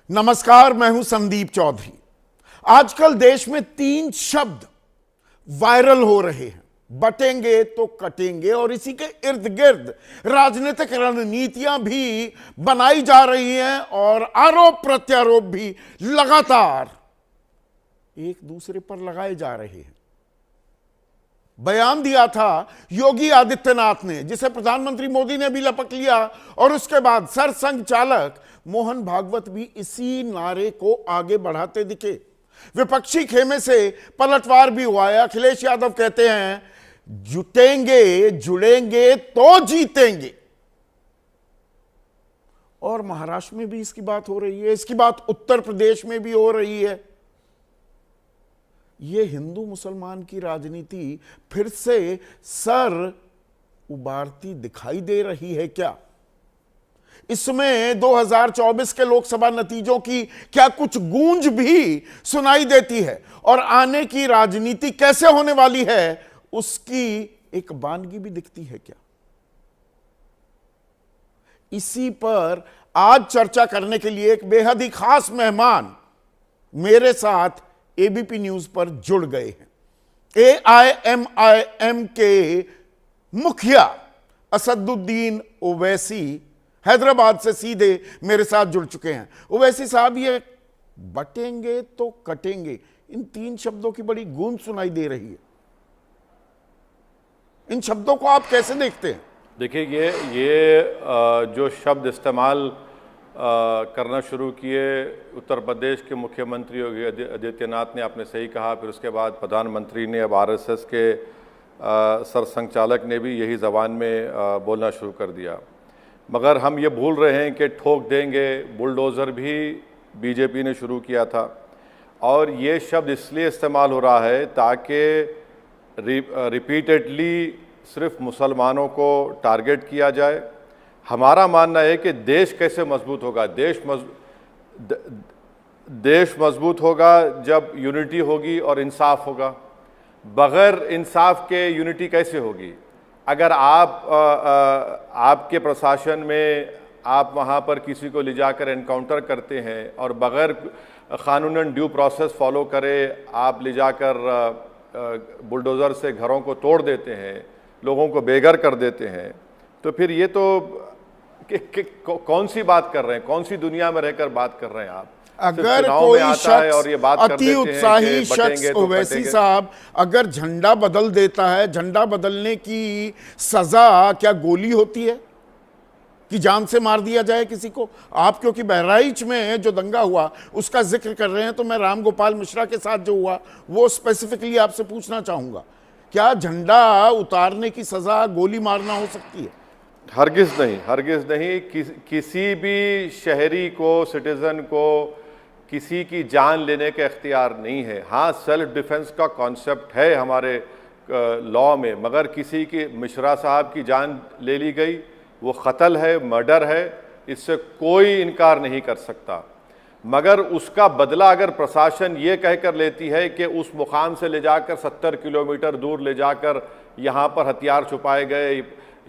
नमस्कार, मैं हूं संदीप चौधरी। आजकल देश में 3 शब्द वायरल हो रहे हैं, बटेंगे तो कटेंगे, और इसी के इर्द गिर्द राजनीतिक रणनीतियां भी बनाई जा रही हैं और आरोप प्रत्यारोप भी लगातार एक दूसरे पर लगाए जा रहे हैं। बयान दिया था योगी आदित्यनाथ ने, जिसे प्रधानमंत्री मोदी ने भी लपक लिया, और उसके बाद सरसंघ चालक मोहन भागवत भी इसी नारे को आगे बढ़ाते दिखे। विपक्षी खेमे से पलटवार भी हुआ है। अखिलेश यादव कहते हैं जुटेंगे जुड़ेंगे तो जीतेंगे, और महाराष्ट्र में भी इसकी बात हो रही है, इसकी बात उत्तर प्रदेश में भी हो रही है। यह हिंदू मुसलमान की राजनीति फिर से सर उबारती दिखाई दे रही है क्या? इसमें 2024 के लोकसभा नतीजों की क्या कुछ गूंज भी सुनाई देती है, और आने की राजनीति कैसे होने वाली है उसकी एक बानगी भी दिखती है क्या? इसी पर आज चर्चा करने के लिए एक बेहद ही खास मेहमान मेरे साथ एबीपी न्यूज पर जुड़ गए हैं। AIMIM के मुखिया असदुद्दीन ओवैसी हैदराबाद से सीधे मेरे साथ जुड़ चुके हैं। ओवैसी साहब, ये बटेंगे तो कटेंगे, इन 3 शब्दों की बड़ी गूंज सुनाई दे रही है। इन शब्दों को आप कैसे देखते हैं? देखिए, ये जो शब्द इस्तेमाल करना शुरू किए उत्तर प्रदेश के मुख्यमंत्री योगी आदित्यनाथ ने, आपने सही कहा। फिर उसके बाद प्रधानमंत्री ने, अब RSS के सरसंघ चालक ने भी यही ज़बान में बोलना शुरू कर दिया। मगर हम ये भूल रहे हैं कि ठोक देंगे बुलडोज़र भी बीजेपी ने शुरू किया था, और ये शब्द इसलिए इस्तेमाल हो रहा है ताकि रिपीटेडली सिर्फ मुसलमानों को टारगेट किया जाए। हमारा मानना है कि देश कैसे मजबूत होगा? देश मजबूत होगा जब यूनिटी होगी और इंसाफ होगा। बगैर इंसाफ के यूनिटी कैसे होगी? अगर आपके प्रशासन में आप वहाँ पर किसी को ले जाकर एनकाउंटर करते हैं और बगैर कानूनन ड्यू प्रोसेस फॉलो करे आप ले जाकर बुलडोज़र से घरों को तोड़ देते हैं, लोगों को बेघर कर देते हैं, तो फिर ये तो कौन सी बात कर रहे हैं? कौन सी दुनिया में रहकर बात कर रहे हैं आप? अगर कोई शख्स और ये बात अति उत्साही शख्स ओवैसी साहब अगर झंडा बदल देता है, झंडा बदलने की सजा क्या गोली होती है कि जान से मार दिया जाए किसी को? आप क्योंकि बहराइच में जो दंगा हुआ उसका जिक्र कर रहे हैं, तो मैं राम गोपाल मिश्रा के साथ जो हुआ वो स्पेसिफिकली आपसे पूछना चाहूंगा, क्या झंडा उतारने की सजा गोली मारना हो सकती है? हरगिज नहीं, हरगिज नहीं। किसी भी शहरी को, सिटीजन को किसी की जान लेने का इख्तियार नहीं है। हाँ, सेल्फ डिफेंस का कॉन्सेप्ट है हमारे लॉ में, मगर किसी की, मिश्रा साहब की जान ले ली गई, वो कत्ल है, मर्डर है, इससे कोई इनकार नहीं कर सकता। मगर उसका बदला अगर प्रशासन ये कहकर लेती है कि उस मुकाम से ले जाकर 70 किलोमीटर दूर ले जाकर यहाँ पर हथियार छुपाए गए,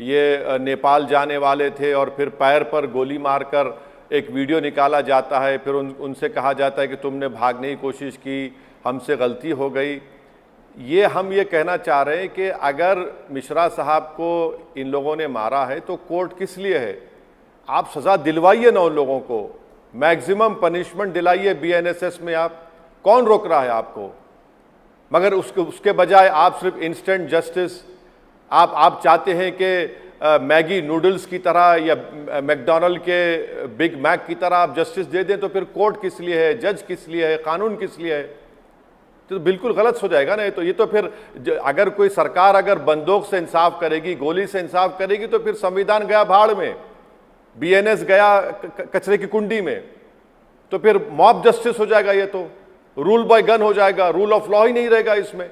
ये नेपाल जाने वाले थे, और फिर पैर पर गोली मारकर एक वीडियो निकाला जाता है, फिर उनसे कहा जाता है कि तुमने भागने की कोशिश की, हमसे गलती हो गई। ये हम ये कहना चाह रहे हैं कि अगर मिश्रा साहब को इन लोगों ने मारा है तो कोर्ट किस लिए है? आप सज़ा दिलवाइए ना उन लोगों को, मैक्सिमम पनिशमेंट दिलाइए BNSS में। आप कौन रोक रहा है आपको? मगर उसके बजाय आप सिर्फ इंस्टेंट जस्टिस, आप चाहते हैं कि मैगी नूडल्स की तरह या मैकडोनल्ड के बिग मैक की तरह आप जस्टिस दे दें, तो फिर कोर्ट किस लिए है, जज किस लिए है, कानून किस लिए है? तो बिल्कुल गलत हो जाएगा ना ये तो फिर अगर कोई सरकार अगर बंदूक से इंसाफ करेगी, गोली से इंसाफ करेगी, तो फिर संविधान गया भाड़ में, BNS गया कचरे की कुंडी में, तो फिर मॉब जस्टिस हो जाएगा। ये तो रूल बाय गन हो जाएगा, रूल ऑफ लॉ ही नहीं रहेगा इसमें।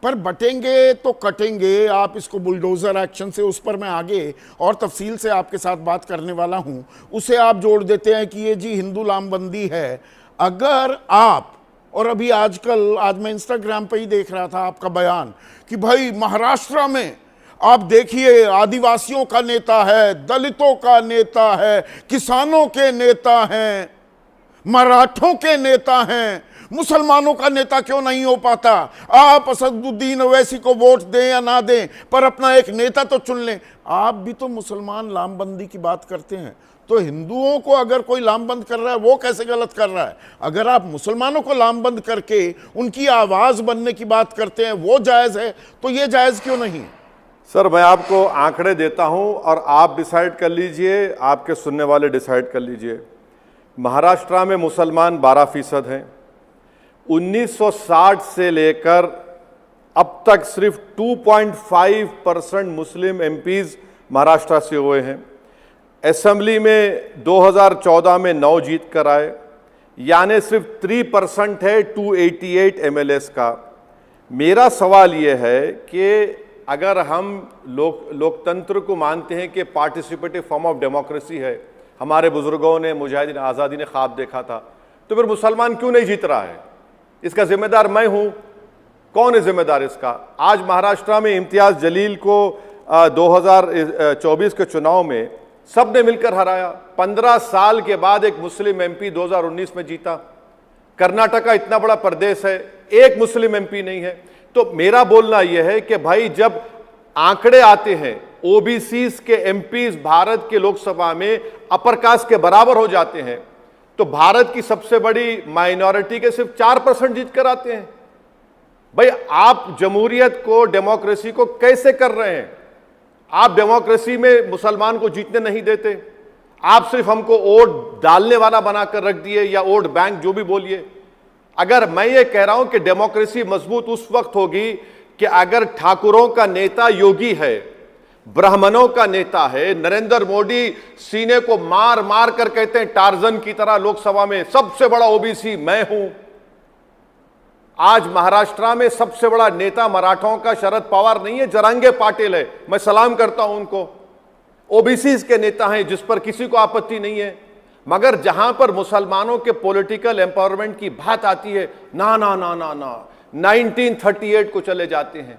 पर बटेंगे तो कटेंगे, आप इसको बुलडोजर एक्शन से, उस पर मैं आगे और तफसील से आपके साथ बात करने वाला हूं, उसे आप जोड़ देते हैं कि ये जी हिंदू लामबंदी है। अगर आप, और अभी आज मैं इंस्टाग्राम पे ही देख रहा था आपका बयान कि भाई महाराष्ट्र में आप देखिए आदिवासियों का नेता है, दलितों का नेता है, किसानों के नेता हैं, मराठों के नेता हैं, मुसलमानों का नेता क्यों नहीं हो पाता? आप असदुद्दीन ओवैसी को वोट दें या ना दें, पर अपना एक नेता तो चुन लें। आप भी तो मुसलमान लामबंदी की बात करते हैं, तो हिंदुओं को अगर कोई लामबंद कर रहा है वो कैसे गलत कर रहा है? अगर आप मुसलमानों को लामबंद करके उनकी आवाज बनने की बात करते हैं वो जायज है, तो ये जायज क्यों नहीं? सर, मैं आपको आंकड़े देता हूं और आप डिसाइड कर लीजिए, आपके सुनने वाले डिसाइड कर लीजिए। महाराष्ट्र में मुसलमान 12% हैं। 1960 से लेकर अब तक सिर्फ 2.5% मुस्लिम एमपीज महाराष्ट्र से हुए हैं। असेंबली में 2014 में 9 जीत कर आए, यानी सिर्फ 3% है 288 एमएलएस का। मेरा सवाल यह है कि अगर हम लोकतंत्र को मानते हैं कि पार्टिसिपेटिव फॉर्म ऑफ डेमोक्रेसी है, हमारे बुजुर्गों ने, मुजाहिदीन आज़ादी ने ख्वाब देखा था, तो फिर मुसलमान क्यों नहीं जीत रहा है? इसका जिम्मेदार मैं हूं। कौन है जिम्मेदार इसका? आज महाराष्ट्र में इम्तियाज जलील को 2024 के चुनाव में सबने मिलकर हराया। 15 साल के बाद एक मुस्लिम एमपी 2019 में जीता। कर्नाटका इतना बड़ा प्रदेश है, एक मुस्लिम एमपी नहीं है। तो मेरा बोलना यह है कि भाई, जब आंकड़े आते हैं ओबीसीज के एमपीज भारत के लोकसभा में अपर कास्ट के बराबर हो जाते हैं, तो भारत की सबसे बड़ी माइनॉरिटी के सिर्फ 4% जीत कर आते हैं। भाई, आप जमहूरियत को, डेमोक्रेसी को कैसे कर रहे हैं? आप डेमोक्रेसी में मुसलमान को जीतने नहीं देते। आप सिर्फ हमको वोट डालने वाला बनाकर रख दिए, या वोट बैंक, जो भी बोलिए। अगर मैं ये कह रहा हूं कि डेमोक्रेसी मजबूत उस वक्त होगी कि अगर ठाकुरों का नेता योगी है, ब्राह्मणों का नेता है, नरेंद्र मोदी सीने को मार मार कर कहते हैं टार्जन की तरह लोकसभा में सबसे बड़ा ओबीसी मैं हूं। आज महाराष्ट्र में सबसे बड़ा नेता मराठों का शरद पवार नहीं है, जरांगे पाटिल है। मैं सलाम करता हूं उनको। ओबीसी के नेता हैं, जिस पर किसी को आपत्ति नहीं है। मगर जहां पर मुसलमानों के पॉलिटिकल एम्पावरमेंट की बात आती है, ना ना ना ना ना 1938 को चले जाते हैं।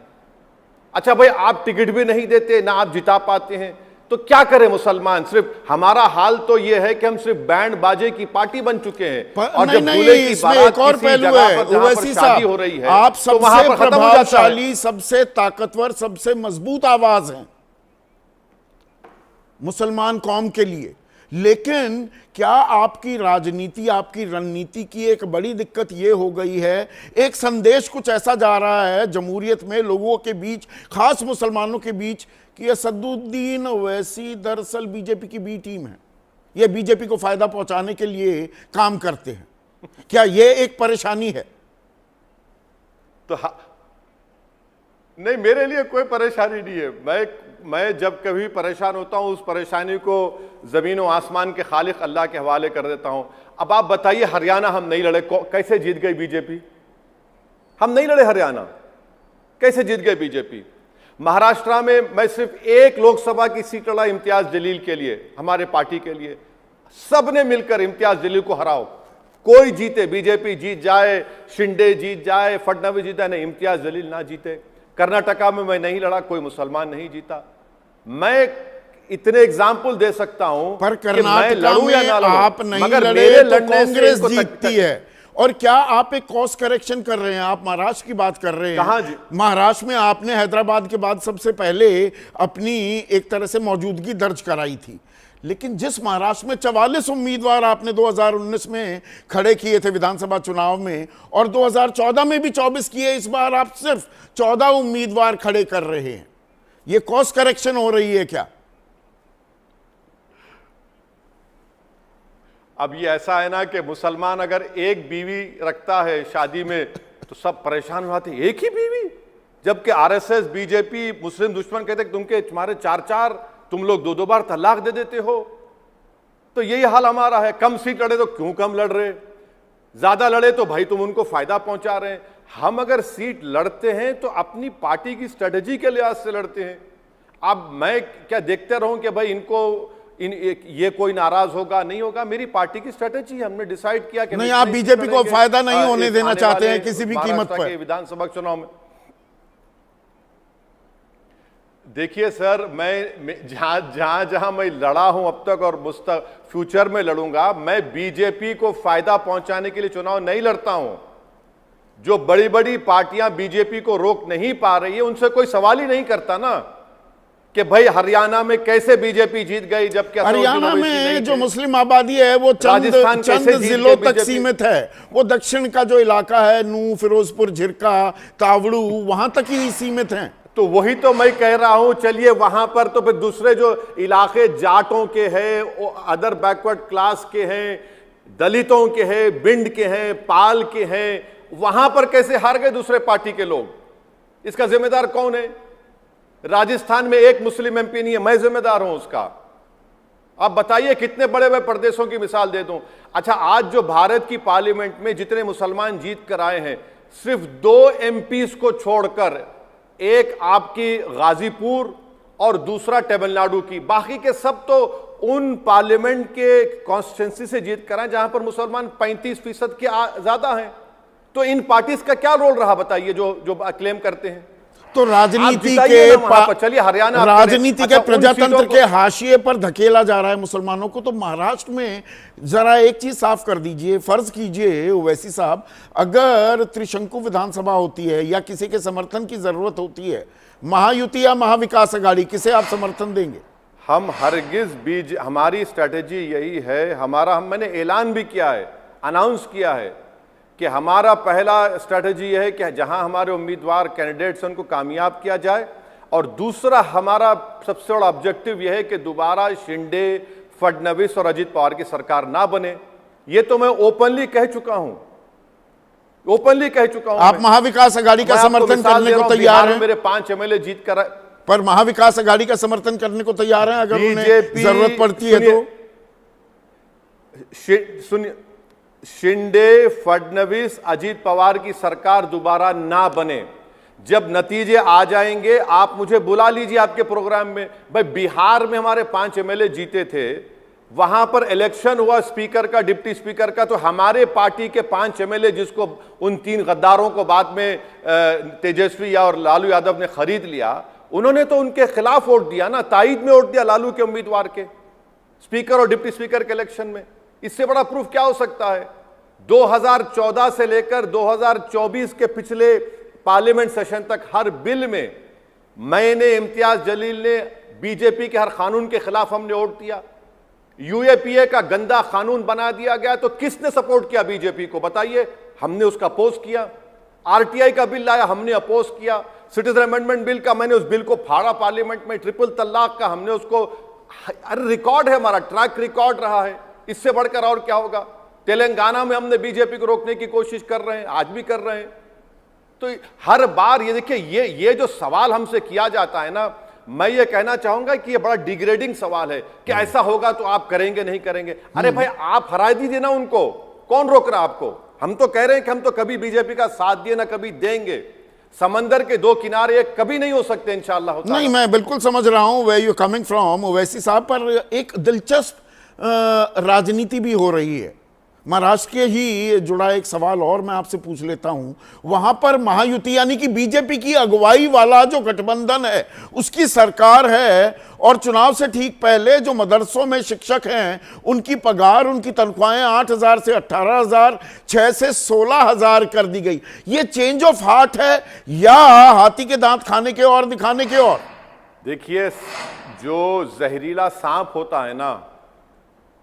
अच्छा भाई, आप टिकट भी नहीं देते, ना आप जिता पाते हैं, तो क्या करें मुसलमान? सिर्फ हमारा हाल तो यह है कि हम सिर्फ बैंड बाजे की पार्टी बन चुके हैं। और जब दूल्हे की बारात एक और किसी पहलू जगह है, पर जहां पर शादी हो रही है, आप तो वहां सबसे पर खत्म हो जाता है। प्रभावशाली, सबसे ताकतवर, सबसे मजबूत आवाज हैं मुसलमान कौम के लिए। लेकिन क्या आपकी राजनीति, आपकी रणनीति की एक बड़ी दिक्कत यह हो गई है, एक संदेश कुछ ऐसा जा रहा है जमहूरियत में लोगों के बीच, खास मुसलमानों के बीच, कि असदुद्दीन ओवैसी दरअसल बीजेपी की बी टीम है, ये बीजेपी को फायदा पहुंचाने के लिए काम करते हैं। क्या यह एक परेशानी है? तो नहीं, मेरे लिए कोई परेशानी नहीं है। मैं जब कभी परेशान होता हूं, उस परेशानी को जमीन और आसमान के खालिक अल्लाह के हवाले कर देता हूं। अब आप बताइए, हरियाणा हम नहीं लड़े, कैसे जीत गई बीजेपी? हम नहीं लड़े हरियाणा, कैसे जीत गए बीजेपी? महाराष्ट्र में मैं सिर्फ एक लोकसभा की सीट लड़ा इम्तियाज जलील के लिए, हमारे पार्टी के लिए। सबने मिलकर इम्तियाज जलील को हराओ, कोई जीते, बीजेपी जीत जाए, शिंदे जीत जाए, फडणवीस जीत जाए, नहीं, इम्तियाज जलील ना जीते। कर्नाटका में मैं नहीं लड़ा, कोई मुसलमान नहीं जीता। मैं इतने एग्जाम्पल दे सकता हूं, पर कि मैं कर्नाटका लड़ूं या ना में लड़ूं, आप नहीं मगर लड़े मेरे तो लड़ने से कांग्रेस इनको जीतती है। और क्या आप एक कॉस करेक्शन कर रहे हैं? आप महाराष्ट्र की बात कर रहे हैं। कहां जी? महाराष्ट्र में आपने हैदराबाद के बाद सबसे पहले अपनी एक तरह से मौजूदगी दर्ज कराई थी, लेकिन जिस महाराष्ट्र में 44 उम्मीदवार आपने 2019 में खड़े किए थे विधानसभा चुनाव में, और 2014 में भी 24 किए, इस बार आप सिर्फ 14 उम्मीदवार खड़े कर रहे हैं। यह कॉस्ट करेक्शन हो रही है क्या? अब ये ऐसा है ना कि मुसलमान अगर एक बीवी रखता है शादी में, तो सब परेशान हो जाते, एक ही बीवी, जबकि आरएसएस, बीजेपी, मुस्लिम दुश्मन कहते तुम्हारे 4-4, तुम लोग 2-2 बार तलाक दे देते हो। तो यही हाल हमारा है। कम सीट लड़े तो क्यों कम लड़ रहे, ज्यादा लड़े तो भाई तुम उनको फायदा पहुंचा रहे हैं। हम अगर सीट लड़ते हैं तो अपनी पार्टी की स्ट्रेटेजी के लिहाज से लड़ते हैं। अब मैं क्या देखते रहूं कि भाई ये कोई नाराज होगा, नहीं होगा? मेरी पार्टी की स्ट्रेटेजी, हमने डिसाइड किया कि नहीं, आप बीजेपी को फायदा नहीं होने देना चाहते हैं किसी भी कीमत पर विधानसभा चुनाव में। देखिए सर, मैं जहां मैं लड़ा हूं अब तक और फ्यूचर में लड़ूंगा, मैं बीजेपी को फायदा पहुंचाने के लिए चुनाव नहीं लड़ता हूं। जो बड़ी बड़ी पार्टियां बीजेपी को रोक नहीं पा रही है, उनसे कोई सवाल ही नहीं करता ना कि भाई हरियाणा में कैसे बीजेपी जीत गई, जबकि हरियाणा में जो मुस्लिम आबादी है वो चंद जिलों तक सीमित है। वो दक्षिण का जो इलाका है, नूह, फिरोजपुर, झिरका, तावड़ू, वहां तक ही सीमित है। तो वही तो मैं कह रहा हूं, चलिए वहां पर तो फिर दूसरे जो इलाके जाटों के हैं, अदर बैकवर्ड क्लास के हैं, दलितों के हैं, बिंड के हैं, पाल के हैं, वहां पर कैसे हार गए दूसरे पार्टी के लोग? इसका जिम्मेदार कौन है? राजस्थान में एक मुस्लिम एमपी नहीं है, मैं जिम्मेदार हूं उसका। आप बताइए कितने बड़े बड़े प्रदेशों की मिसाल दे दूं। अच्छा, आज जो भारत की पार्लियामेंट में जितने मुसलमान जीत कर आए हैं, सिर्फ 2 एमपीज को छोड़कर, एक आपकी गाजीपुर और दूसरा तमिलनाडु की, बाकी के सब तो उन पार्लियामेंट के कॉन्स्टिट्यूंसी से जीत कर आए जहां पर मुसलमान 35% के ज्यादा हैं। तो इन पार्टीज का क्या रोल रहा बताइए, जो क्लेम करते हैं? तो राजनीति के प्रजातंत्र के हाशिए पर धकेला जा रहा है मुसलमानों को। तो महाराष्ट्र में जरा एक चीज साफ कर दीजिए, फर्ज कीजिए ओवैसी साहब, अगर त्रिशंकु विधानसभा होती है या किसी के समर्थन की जरूरत होती है, महायुति या महाविकास अघाड़ी, किसे आप समर्थन देंगे? हम हरगिज हमारी स्ट्रेटेजी यही है, मैंने ऐलान भी किया है, अनाउंस किया है कि हमारा पहला स्ट्रैटेजी यह है कि जहां हमारे उम्मीदवार कैंडिडेट्स उनको कामयाब किया जाए, और दूसरा हमारा सबसे बड़ा ऑब्जेक्टिव यह है कि दोबारा शिंदे, फडणवीस और अजित पवार की सरकार ना बने। यह तो मैं ओपनली कह चुका हूं, आप महाविकास अघाड़ी का समर्थन करने को तैयार हैं? मेरे 5 एमएलए जीत कर, पर महाविकास अघाड़ी का समर्थन करने को तैयार हैं अगर उन्हें जरूरत पड़ती है तो? सुनिए, शिंदे, फडणवीस, अजीत पवार की सरकार दोबारा ना बने, जब नतीजे आ जाएंगे आप मुझे बुला लीजिए आपके प्रोग्राम में। भाई, बिहार में हमारे 5 एमएलए जीते थे, वहां पर इलेक्शन हुआ स्पीकर का, डिप्टी स्पीकर का, तो हमारे पार्टी के 5 एमएलए, जिसको उन 3 गद्दारों को बाद में तेजस्वी और लालू यादव ने खरीद लिया, उन्होंने तो उनके खिलाफ वोट दिया ना, ताईद में वोट दिया लालू के उम्मीदवार के, स्पीकर और डिप्टी स्पीकर के इलेक्शन में। इससे बड़ा प्रूफ क्या हो सकता है? 2014 से लेकर 2024 के पिछले पार्लियामेंट सेशन तक हर बिल में मैंने, इम्तियाज जलील ने, बीजेपी के हर कानून के खिलाफ हमने वोट दिया। यूएपीए का गंदा कानून बना दिया गया तो किसने सपोर्ट किया बीजेपी को बताइए? हमने उसका अपोज किया। आरटीआई का बिल लाया, हमने अपोज किया। सिटीजन अमेंडमेंट बिल का, मैंने उस बिल को फाड़ा पार्लियामेंट में। ट्रिपल तलाक का हमने उसको, अरे रिकॉर्ड है, हमारा ट्रैक रिकॉर्ड रहा है, इससे बढ़कर और क्या होगा? तेलंगाना में हमने बीजेपी को रोकने की कोशिश कर रहे हैं, आज भी कर रहे हैं। तो हर बार ये देखिए, ये जो सवाल हमसे किया जाता है ना, मैं ये कहना चाहूंगा कि ये बड़ा डिग्रेडिंग सवाल है कि ऐसा होगा तो आप करेंगे नहीं करेंगे। अरे भाई, आप हरा दीजिए ना उनको, कौन रोक रहा आपको? हम तो कह रहे हैं कि हम तो कभी बीजेपी का साथ दिए ना कभी देंगे। समंदर के 2 किनारे एक कभी नहीं हो सकते इंशाल्लाह। नहीं, मैं बिल्कुल समझ रहा हूं where you coming from Owaisi साहब, पर एक दिलचस्प राजनीति भी हो रही है। महाराष्ट्र के ही जुड़ा एक सवाल और मैं आपसे पूछ लेता हूं। वहां पर महायुति यानी कि बीजेपी की अगुवाई वाला जो गठबंधन है, उसकी सरकार है, और चुनाव से ठीक पहले जो मदरसों में शिक्षक हैं, उनकी पगार, उनकी तनख्वाहें 8,000 से 18,000, 6 से 16,000 कर दी गई। ये चेंज ऑफ हार्ट है या हाथी के दांत खाने के और दिखाने के और? देखिए, जो जहरीला सांप होता है ना,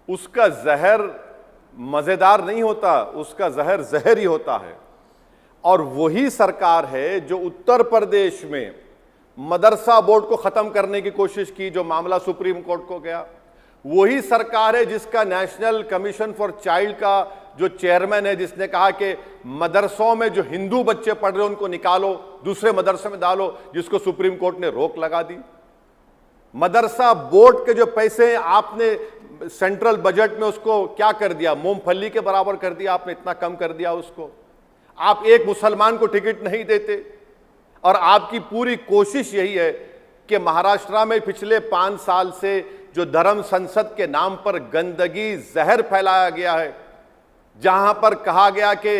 उसका जहर मजेदार नहीं होता, उसका जहर जहर ही होता है। और वही सरकार है जो उत्तर प्रदेश में मदरसा बोर्ड को खत्म करने की कोशिश की, जो मामला सुप्रीम कोर्ट को गया। वही सरकार है जिसका नेशनल कमीशन फॉर चाइल्ड का जो चेयरमैन है, जिसने कहा कि मदरसों में जो हिंदू बच्चे पढ़ रहे हैं उनको निकालो, दूसरे मदरसे में डालो, जिसको सुप्रीम कोर्ट ने रोक लगा दी। मदरसा बोर्ड के जो पैसे आपने सेंट्रल बजट में उसको क्या कर दिया? मूंगफली के बराबर कर दिया आपने, इतना कम कर दिया उसको। आप एक मुसलमान को टिकट नहीं देते, और आपकी पूरी कोशिश यही है कि महाराष्ट्र में पिछले 5 साल से जो धर्म संसद के नाम पर गंदगी, जहर फैलाया गया है, जहां पर कहा गया कि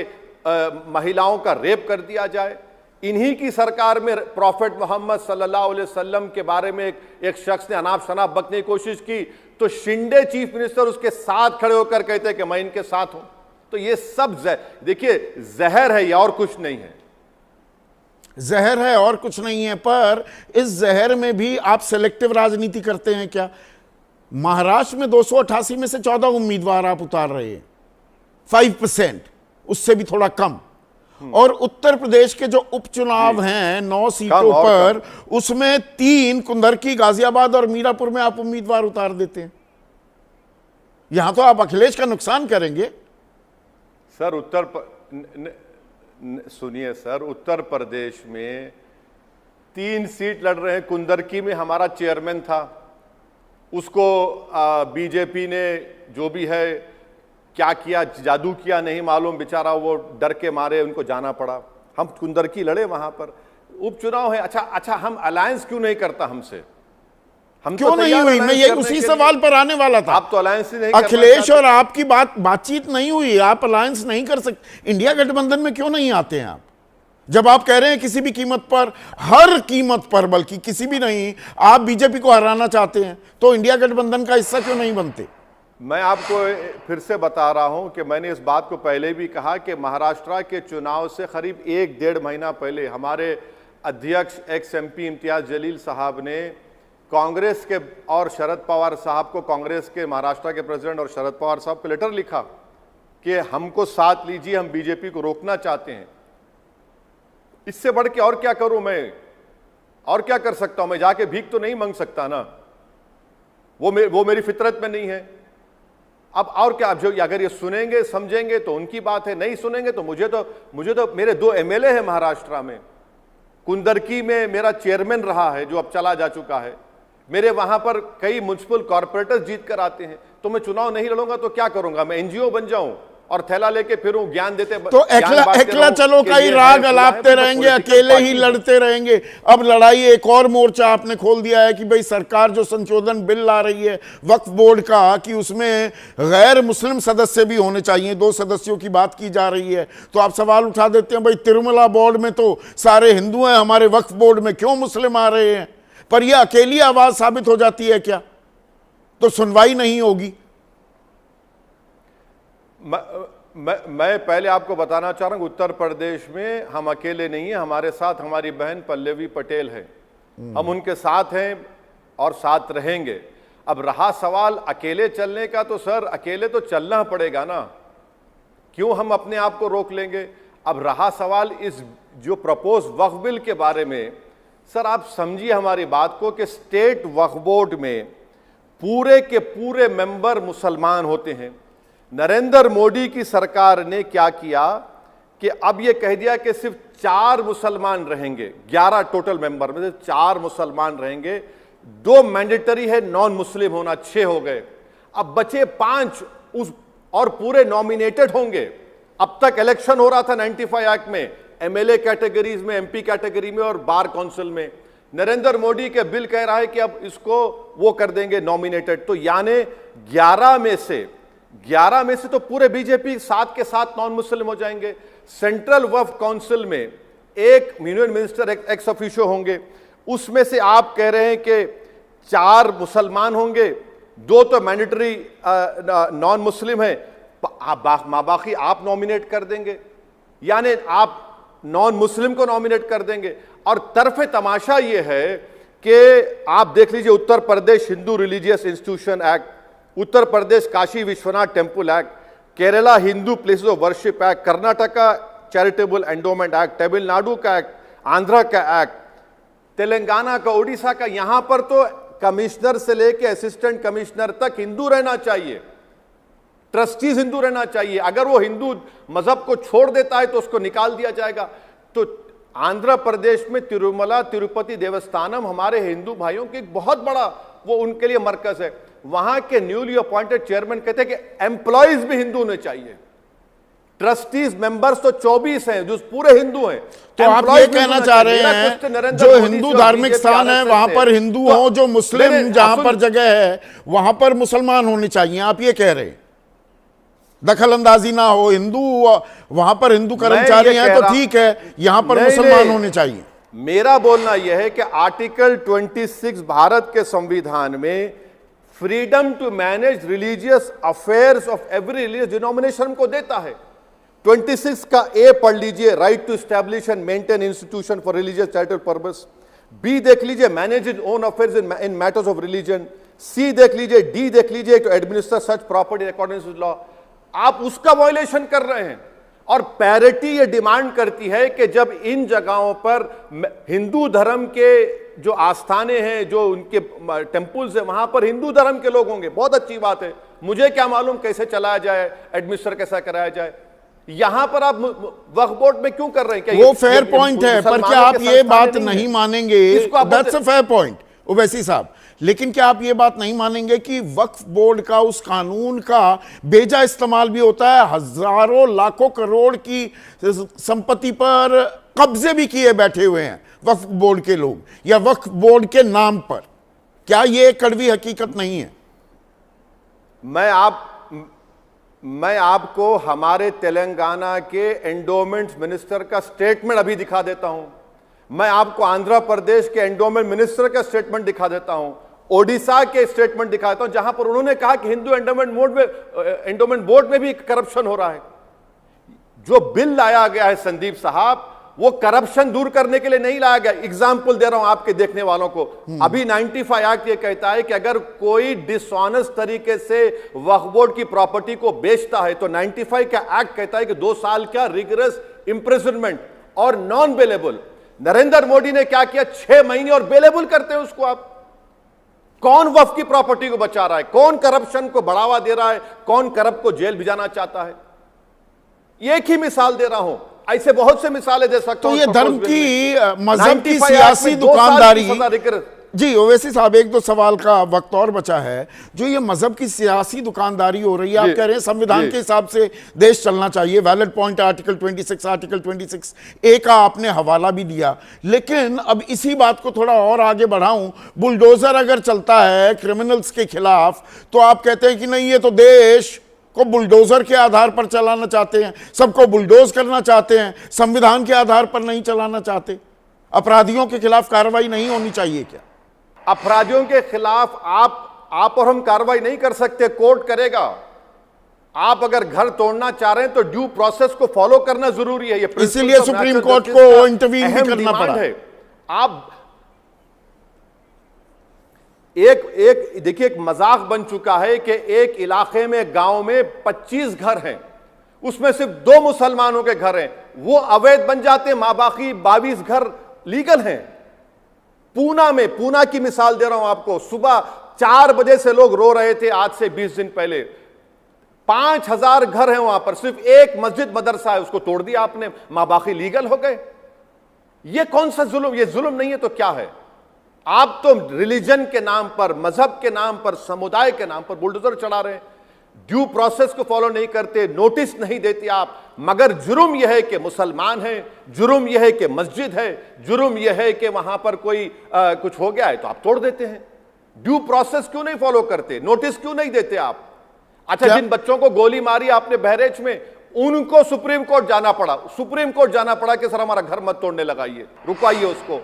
महिलाओं का रेप कर दिया जाए, इन्हीं की सरकार में प्रॉफेट मोहम्मद सल्लल्लाहु अलैहि वसल्लम के बारे में एक शख्स ने अनाप शनाप बकने की कोशिश की तो शिंदे चीफ मिनिस्टर उसके साथ खड़े होकर कहते हैं कि मैं इनके साथ हूं। तो ये सब देखिए जहर है, ये और कुछ नहीं है। जहर है और कुछ नहीं है, पर इस जहर में भी आप सेलेक्टिव राजनीति करते हैं क्या? महाराष्ट्र में 288 में से 14 उम्मीदवार आप उतार रहे हैं, 5%, उससे भी थोड़ा कम। और उत्तर प्रदेश के जो उपचुनाव हैं 9 सीटों पर, उसमें 3 कुंदरकी, गाजियाबाद और मीरापुर में आप उम्मीदवार उतार देते हैं। यहां तो आप अखिलेश का नुकसान करेंगे। सर सुनिए सर, उत्तर प्रदेश में 3 सीट लड़ रहे हैं। कुंदरकी में हमारा चेयरमैन था, उसको बीजेपी ने जो भी है क्या किया, जादू किया नहीं मालूम, बेचारा वो डर के मारे उनको जाना पड़ा। हम कुंदरकी लड़े, वहां पर उपचुनाव है। अच्छा हम अलायंस क्यों नहीं करता हमसे? हम क्यों नहीं हुई? मैं ये उसी सवाल पर आने वाला था। आप तो अलायंस ही नहीं, अखिलेश और आपकी बातचीत नहीं हुई, आप अलायंस नहीं कर सकते। इंडिया गठबंधन में क्यों नहीं आते हैं आप? जब आप कह रहे हैं किसी भी कीमत पर, हर कीमत पर, बल्कि किसी भी नहीं, आप बीजेपी को हराना चाहते हैं, तो इंडिया गठबंधन का हिस्सा क्यों नहीं बनते? मैं आपको फिर से बता रहा हूं कि मैंने इस बात को पहले भी कहा कि महाराष्ट्र के चुनाव से करीब 1-1.5 महीना पहले हमारे अध्यक्ष एक्स एमपी इम्तियाज जलील साहब ने कांग्रेस के और शरद पवार साहब को, कांग्रेस के महाराष्ट्र के प्रेसिडेंट और शरद पवार साहब को लेटर लिखा कि हमको साथ लीजिए, हम बीजेपी को रोकना चाहते हैं। इससे बढ़ के और क्या करूं मैं? और क्या कर सकता हूं मैं? जाके भीख तो नहीं मांग सकता ना, वो मेरी फितरत में नहीं है। अब और क्या, अब जो अगर ये सुनेंगे समझेंगे तो उनकी बात है, नहीं सुनेंगे तो मुझे तो मेरे 2 एमएलए हैं महाराष्ट्र में। कुंदरकी में मेरा चेयरमैन रहा है जो अब चला जा चुका है। मेरे वहां पर कई म्युनिसिपल कॉर्पोरेटर्स जीत कर आते हैं। तो मैं चुनाव नहीं लड़ूंगा तो क्या करूंगा? मैं एनजीओ बन जाऊं और थैला लेके फिरूं, ज्ञान देते तो एकला चलो का ही राग अलापते रहेंगे, अकेले ही लड़ते रहेंगे। अब लड़ाई एक और मोर्चा आपने खोल दिया है कि भाई सरकार जो संशोधन बिल ला रही है वक्फ बोर्ड का, कि उसमें गैर मुस्लिम सदस्य भी होने चाहिए, 2 सदस्यों की बात की जा रही है। तो आप सवाल उठा देते हैं भाई तिरुमला बोर्ड में तो सारे हिंदू हैं, हमारे वक्फ बोर्ड में क्यों मुस्लिम आ रहे हैं? पर यह अकेली आवाज साबित हो जाती है क्या? तो सुनवाई नहीं होगी। मैं पहले आपको बताना चाह रहा हूं, उत्तर प्रदेश में हम अकेले नहीं हैं। हमारे साथ हमारी बहन पल्लवी पटेल है, हम उनके साथ हैं और साथ रहेंगे। अब रहा सवाल अकेले चलने का, तो सर अकेले तो चलना पड़ेगा ना, क्यों हम अपने आप को रोक लेंगे? अब रहा सवाल इस जो प्रपोज वक्फ बिल के बारे में, सर आप समझिए हमारी बात को कि स्टेट वक्फ बोर्ड में पूरे के पूरे मेंबर मुसलमान होते हैं। नरेंद्र मोदी की सरकार ने क्या किया कि अब यह कह दिया कि सिर्फ 4 मुसलमान रहेंगे, 11 टोटल मेंबर में से 4 मुसलमान रहेंगे, 2 मैंडेटरी है, नॉन मुस्लिम होना 6 हो गए। अब बचे 5 उस और पूरे नॉमिनेटेड होंगे। अब तक इलेक्शन हो रहा था 95 एक्ट में, एमएलए कैटेगरीज में, एमपी कैटेगरी में और बार काउंसिल में। नरेंद्र मोदी के बिल कह रहा है कि अब इसको वो कर देंगे नॉमिनेटेड। तो यानी 11 में से तो पूरे बीजेपी 7 के 7 नॉन मुस्लिम हो जाएंगे। सेंट्रल वक्फ काउंसिल में 1 यूनियन मिनिस्टर एक्स ऑफिशियो होंगे, उसमें से आप कह रहे हैं कि 4 मुसलमान होंगे, 2 तो मैंडेटरी नॉन मुस्लिम है, बाकी आप नॉमिनेट कर देंगे, यानी आप नॉन मुस्लिम को नॉमिनेट कर देंगे। और तरफे तमाशा यह है कि आप देख लीजिए Uttar Pradesh Hindu religious institution act, Uttar Pradesh Kashi Vishwanath temple act, Kerala Hindu places of worship act, Karnataka charitable endowment act, Tamil Nadu का एक्ट, आंध्रा का एक्ट, तेलंगाना का, उड़ीसा का। यहां पर तो कमिश्नर से लेकर असिस्टेंट कमिश्नर तक हिंदू रहना चाहिए, ट्रस्टीज हिंदू रहना चाहिए। अगर वो हिंदू मजहब को छोड़ देता है तो उसको निकाल दिया जाएगा। तो आंध्र प्रदेश में तिरुमला तिरुपति देवस्थानम हमारे हिंदू भाइयों की एक बहुत बड़ा वो उनके लिए मरकज है। वहां के न्यूली अपॉइंटेड चेयरमैन कहते हैं कि एम्प्लॉइज भी हिंदू होने चाहिए। ट्रस्टीज मेंबर्स तो 24 हैं जो पूरे हिंदू हैं। तो आप ये कहना चाह रहे हैं जो हिंदू धार्मिक स्थान है वहां पर हिंदू हो, जो मुस्लिम जहां पर जगह है वहां पर मुसलमान होने चाहिए, आप ये कह रहे हैं? दखल अंदाजी ना हो, हिंदू वहां पर हिंदू कर्मचारी हैं तो ठीक है, यहां पर नहीं, मुसलमान नहीं। होने चाहिए। मेरा बोलना यह है कि आर्टिकल 26 भारत के संविधान में freedom to manage religious affairs of every religious denomination को देता है। 26 का ए पढ़ लीजिए, right to establish and maintain institution for religious charitable purpose. B देख लीजिए, manage in own affairs in matters of religion. C देख लीजिए, डी देख लीजिए, to administer such property according to law. आप उसका वायलेशन कर रहे हैं। और पैरिटी ये डिमांड करती है कि जब इन जगहों पर हिंदू धर्म के जो आस्थाने हैं, जो उनके टेम्पल्स हैं, वहां पर हिंदू धर्म के लोग होंगे, बहुत अच्छी बात है। मुझे क्या मालूम कैसे चलाया जाए, एडमिनिस्टर कैसा कराया जाए। यहां पर आप वक्फ बोर्ड में क्यों कर रहे हैं? वो फेयर पॉइंट है, पर क्या आप ये बात नहीं मानेंगे? That's a fair point Owaisi साहब, लेकिन क्या आप ये बात नहीं मानेंगे कि वक्फ बोर्ड का, उस कानून का बेजा इस्तेमाल भी होता है? हजारों लाखों करोड़ की संपत्ति पर कब्जे भी किए बैठे हुए हैं वक्फ बोर्ड के लोग, या वक्फ बोर्ड के नाम पर। क्या ये कड़वी हकीकत नहीं है? मैं आपको हमारे तेलंगाना के एंडोमेंट मिनिस्टर का स्टेटमेंट अभी दिखा देता हूं। मैं आपको आंध्र प्रदेश के एंडोमेंट मिनिस्टर का स्टेटमेंट दिखा देता हूं, ओडिशा के स्टेटमेंट दिखा देता हूं, जहां पर उन्होंने कहा कि हिंदू एंडोमेंट बोर्ड में भी करप्शन हो रहा है। जो बिल लाया गया है संदीप साहब, वो करप्शन दूर करने के लिए नहीं लाया गया। एग्जाम्पल दे रहा हूं आपके देखने वालों को। अभी 95 एक्ट ये कहता है कि अगर कोई डिसऑनेस्ट तरीके से वक्फ बोर्ड की प्रॉपर्टी को बेचता है तो 95 का एक्ट कहता है कि 2 साल का रिगरस इंप्रिजनमेंट और नॉन बेलेबल। नरेंद्र मोदी ने क्या किया? 6 महीने और बेलेबल करते हैं उसको। आप कौन वक्फ की प्रॉपर्टी को बचा रहा है? कौन करप्शन को बढ़ावा दे रहा है? कौन करप्ट को जेल भिजाना चाहता है? एक ही मिसाल दे रहा हूं, ऐसे बहुत से मिसालें दे सकता हूं। तो ये धर्म की, मजहब की सियासी दुकानदारी। जी ओवैसी साहब, एक दो सवाल का वक्त और बचा है। जो ये मजहब की सियासी दुकानदारी हो रही है, आप कह रहे हैं संविधान के हिसाब से देश चलना चाहिए, valid point article 26, article 26A का आपने हवाला भी दिया। लेकिन अब इसी बात को थोड़ा और आगे बढ़ाऊं, बुलडोजर अगर चलता है क्रिमिनल्स के खिलाफ, तो आप कहते हैं कि नहीं, ये तो देश को बुलडोजर के आधार पर चलाना चाहते हैं, सबको बुलडोज करना चाहते हैं, संविधान के आधार पर नहीं चलाना चाहते। अपराधियों के खिलाफ कार्रवाई नहीं होनी चाहिए क्या? अपराधियों के खिलाफ आप और हम कार्रवाई नहीं कर सकते, कोर्ट करेगा। आप अगर घर तोड़ना चाह रहे हैं तो ड्यू प्रोसेस को फॉलो करना जरूरी है। ये इसीलिए सुप्रीम कोर्ट को इंटरवीन भी करना पड़ा है। आप एक देखिए, एक मजाक बन चुका है कि एक इलाके में, गांव में 25 घर हैं, उसमें सिर्फ 2 मुसलमानों के घर हैं, वो अवैध बन जाते हैं, बाकी 22 घर लीगल हैं। पूना की मिसाल दे रहा हूं आपको। सुबह 4 बजे से लोग रो रहे थे, आज से 20 दिन पहले। 5000 घर हैं वहां पर, सिर्फ एक मस्जिद मदरसा है, उसको तोड़ दिया आपने, बाकी लीगल हो गए। ये कौन सा जुल्म? ये जुल्म नहीं है तो क्या है? आप तो रिलीजन के नाम पर, मजहब के नाम पर, समुदाय के नाम पर बुलडोजर चढ़ा रहे हैं। ड्यू प्रोसेस को फॉलो नहीं करते, नोटिस नहीं देते आप। मगर जुर्म यह है कि मुसलमान है, जुर्म यह है कि मस्जिद है, जुर्म यह है कि वहां पर कोई कुछ हो गया है तो आप तोड़ देते हैं। ड्यू प्रोसेस क्यों नहीं फॉलो करते? नोटिस क्यों नहीं देते आप? अच्छा, जिन बच्चों को गोली मारी आपने बहरेच में, उनको सुप्रीम कोर्ट जाना पड़ा कि सर हमारा घर मत तोड़ने लगाइए, रुकवाइए उसको।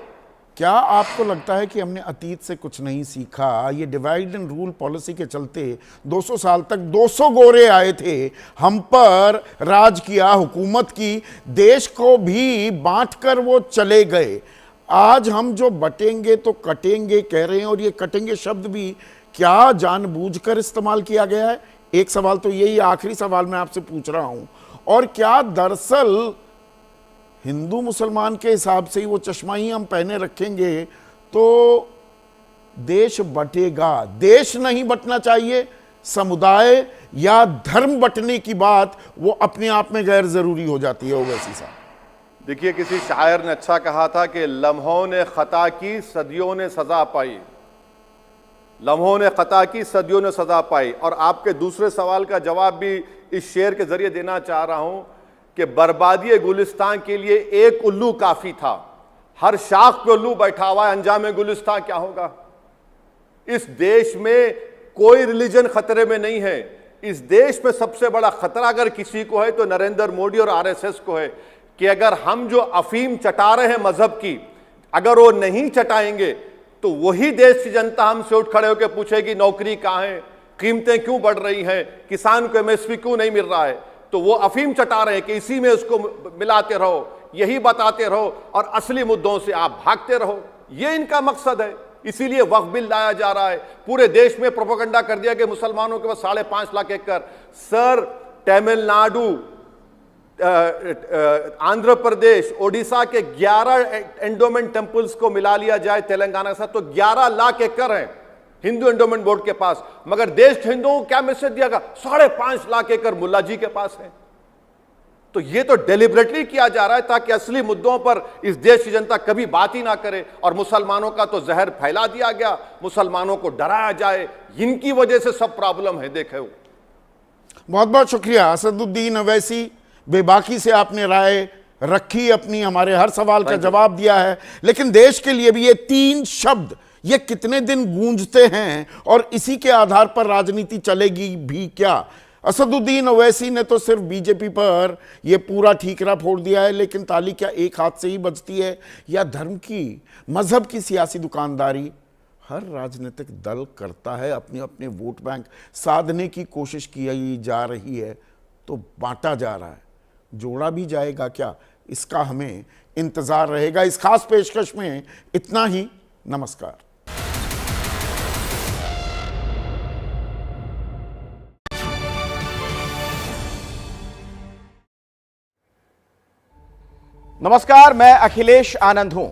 क्या आपको लगता है कि हमने अतीत से कुछ नहीं सीखा? ये डिवाइड एंड रूल पॉलिसी के चलते 200 साल तक 200 गोरे आए थे, हम पर राज किया, हुकूमत की, देश को भी बांटकर वो चले गए। आज हम जो बटेंगे तो कटेंगे कह रहे हैं, और ये कटेंगे शब्द भी क्या जानबूझकर इस्तेमाल किया गया है? एक सवाल तो यही, आखिरी सवाल मैं आपसे पूछ रहा हूं। और क्या दरअसल हिंदू मुसलमान के हिसाब से ही वो चश्मा ही हम पहने रखेंगे तो देश बटेगा? देश नहीं बटना चाहिए, समुदाय या धर्म बटने की बात वो अपने आप में गैर जरूरी हो जाती है। ओवैसी साहब, देखिए, किसी शायर ने अच्छा कहा था कि लम्हों ने खता की, सदियों ने सजा पाई। लम्हों ने खता की, सदियों ने सजा पाई। और आपके दूसरे सवाल का जवाब भी इस शेर के जरिए देना चाह रहा हूं कि बर्बादी गुलिस्तान के लिए एक उल्लू काफी था, हर शाख पे उल्लू बैठा हुआ है, अंजाम गुलिस्तान क्या होगा? इस देश में कोई रिलीजन खतरे में नहीं है। इस देश में सबसे बड़ा खतरा अगर किसी को है तो नरेंद्र मोदी और आरएसएस को है कि अगर हम जो अफीम चटा रहे हैं मजहब की, अगर वो नहीं चटाएंगे तो वही देश की जनता हमसे उठ खड़े होकर पूछेगी नौकरी कहां है, कीमतें क्यों बढ़ रही हैं, किसान को एमएसपी क्यों नहीं मिल रहा है। तो वो अफीम चटा रहे हैं कि इसी में उसको मिलाते रहो, यही बताते रहो और असली मुद्दों से आप भागते रहो। ये इनका मकसद है। इसीलिए वक्फ बिल लाया जा रहा है। पूरे देश में प्रोपेगेंडा कर दिया कि मुसलमानों के पास 5.5 लाख एकड़। सर, तमिलनाडु, आंध्र प्रदेश, ओडिशा के 11 एंडोमेंट टेंपल्स को मिला लिया जाए तेलंगाना के साथ तो 11 लाख एकड़ है हिंदू एंडोमेंट बोर्ड के पास। मगर देश के हिंदुओं को क्या मैसेज दिया गया? 5.5 लाख एकड़ मुल्ला जी के पास है। तो ये तो डेलिबरेटली किया जा रहा है ताकि असली मुद्दों पर इस देश की जनता कभी बात ही ना करे। और मुसलमानों का तो जहर फैला दिया गया, मुसलमानों को डराया जाए, इनकी वजह से सब प्रॉब्लम है। देखे हो। बहुत बहुत शुक्रिया असदुद्दीन अवैसी, बेबाकी से आपने राय रखी अपनी, हमारे हर सवाल का जवाब दिया है। लेकिन देश के लिए भी ये 3 शब्द ये कितने दिन गूंजते हैं और इसी के आधार पर राजनीति चलेगी भी क्या? असदुद्दीन ओवैसी ने तो सिर्फ बीजेपी पर यह पूरा ठीकरा फोड़ दिया है, लेकिन ताली क्या एक हाथ से ही बजती है? या धर्म की, मजहब की सियासी दुकानदारी हर राजनीतिक दल करता है। अपने अपने वोट बैंक साधने की कोशिश की जा रही है तो बांटा जा रहा है। जोड़ा भी जाएगा क्या, इसका हमें इंतजार रहेगा। इस खास पेशकश में इतना ही। नमस्कार। नमस्कार, मैं अखिलेश आनंद हूं।